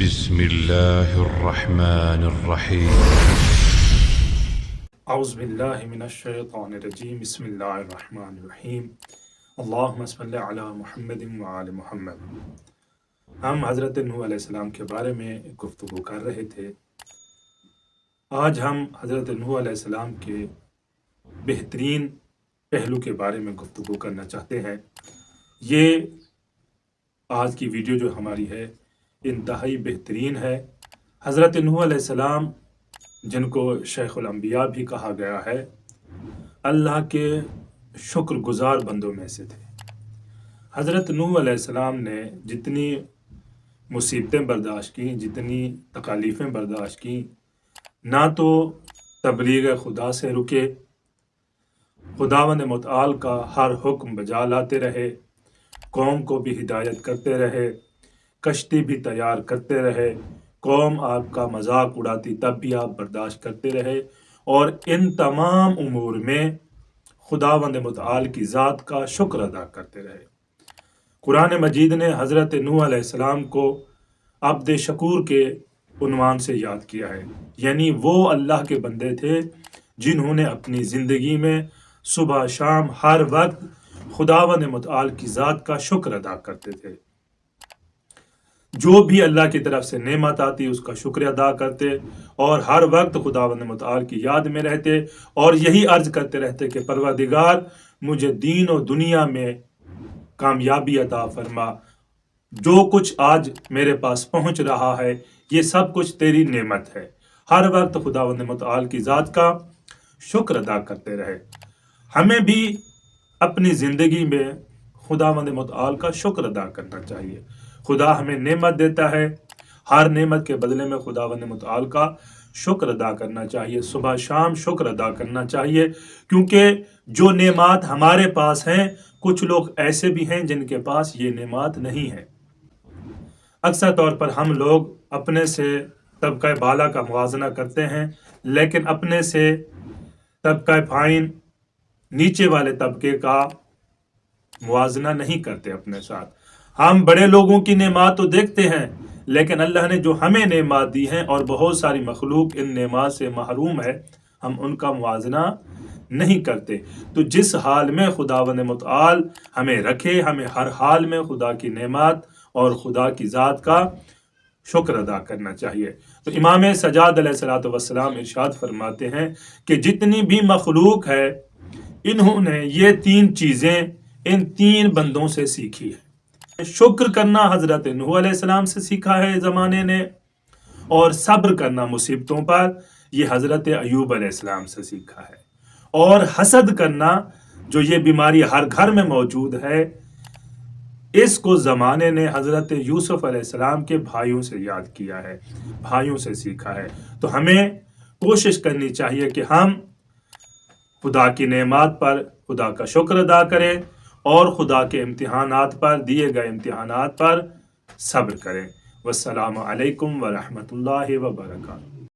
بسم الله الرحمن الرحيم. اعوذ باللہ من الشیطان الرجیم بسم اللہ الرحمن الرحیم اللہم صلی علی محمد وآل محمد۔ ہم حضرت نوح علیہ السلام کے بارے میں گفتگو کر رہے تھے۔ آج ہم حضرت نوح علیہ السلام کے بہترین پہلو کے بارے میں گفتگو کرنا چاہتے ہیں۔ یہ آج کی ویڈیو جو ہماری ہے انتہائی بہترین ہے۔ حضرت نوح علیہ السلام جن کو شیخ الانبیاء بھی کہا گیا ہے، اللہ کے شکر گزار بندوں میں سے تھے۔ حضرت نوح علیہ السلام نے جتنی مصیبتیں برداشت کیں، جتنی تکالیفیں برداشت کیں، نہ تو تبلیغ خدا سے رکے، خداوند متعال کا ہر حکم بجا لاتے رہے، قوم کو بھی ہدایت کرتے رہے، کشتی بھی تیار کرتے رہے، قوم آپ کا مذاق اڑاتی تب بھی آپ برداشت کرتے رہے، اور ان تمام امور میں خداوند متعال کی ذات کا شکر ادا کرتے رہے۔ قرآن مجید نے حضرت نوح علیہ السلام کو عبد شکور کے عنوان سے یاد کیا ہے، یعنی وہ اللہ کے بندے تھے جنہوں نے اپنی زندگی میں صبح شام ہر وقت خداوند متعال کی ذات کا شکر ادا کرتے تھے۔ جو بھی اللہ کی طرف سے نعمت آتی اس کا شکر ادا کرتے، اور ہر وقت خداوند متعال کی یاد میں رہتے، اور یہی عرض کرتے رہتے کہ پروردگار مجھے دین و دنیا میں کامیابی عطا فرما، جو کچھ آج میرے پاس پہنچ رہا ہے یہ سب کچھ تیری نعمت ہے۔ ہر وقت خداوند متعال کی ذات کا شکر ادا کرتے رہے۔ ہمیں بھی اپنی زندگی میں خداوند متعال کا شکر ادا کرنا چاہیے۔ خدا ہمیں نعمت دیتا ہے، ہر نعمت کے بدلے میں خداوند متعال کا شکر ادا کرنا چاہیے، صبح شام شکر ادا کرنا چاہیے، کیونکہ جو نعمات ہمارے پاس ہیں کچھ لوگ ایسے بھی ہیں جن کے پاس یہ نعمات نہیں ہے۔ اکثر طور پر ہم لوگ اپنے سے طبقہ بالا کا موازنہ کرتے ہیں، لیکن اپنے سے طبقہ پائن نیچے والے طبقے کا موازنہ نہیں کرتے اپنے ساتھ۔ ہم بڑے لوگوں کی نعمات تو دیکھتے ہیں، لیکن اللہ نے جو ہمیں نعمات دی ہیں اور بہت ساری مخلوق ان نعمات سے محروم ہے، ہم ان کا موازنہ نہیں کرتے۔ تو جس حال میں خداوند متعال ہمیں رکھے، ہمیں ہر حال میں خدا کی نعمات اور خدا کی ذات کا شکر ادا کرنا چاہیے۔ تو امام سجاد علیہ السلام ارشاد فرماتے ہیں کہ جتنی بھی مخلوق ہے انہوں نے یہ تین چیزیں ان تین بندوں سے سیکھی ہے۔ شکر کرنا حضرت نوح علیہ السلام سے سیکھا ہے زمانے نے، اور صبر کرنا مصیبتوں پر یہ حضرت ایوب علیہ السلام سے سیکھا ہے، اور حسد کرنا جو یہ بیماری ہر گھر میں موجود ہے اس کو زمانے نے حضرت یوسف علیہ السلام کے بھائیوں سے یاد کیا ہے، بھائیوں سے سیکھا ہے۔ تو ہمیں کوشش کرنی چاہیے کہ ہم خدا کی نعمات پر خدا کا شکر ادا کریں، اور خدا کے امتحانات پر، دیے گئے امتحانات پر صبر کریں۔ والسلام علیکم ورحمۃ اللہ وبرکاتہ۔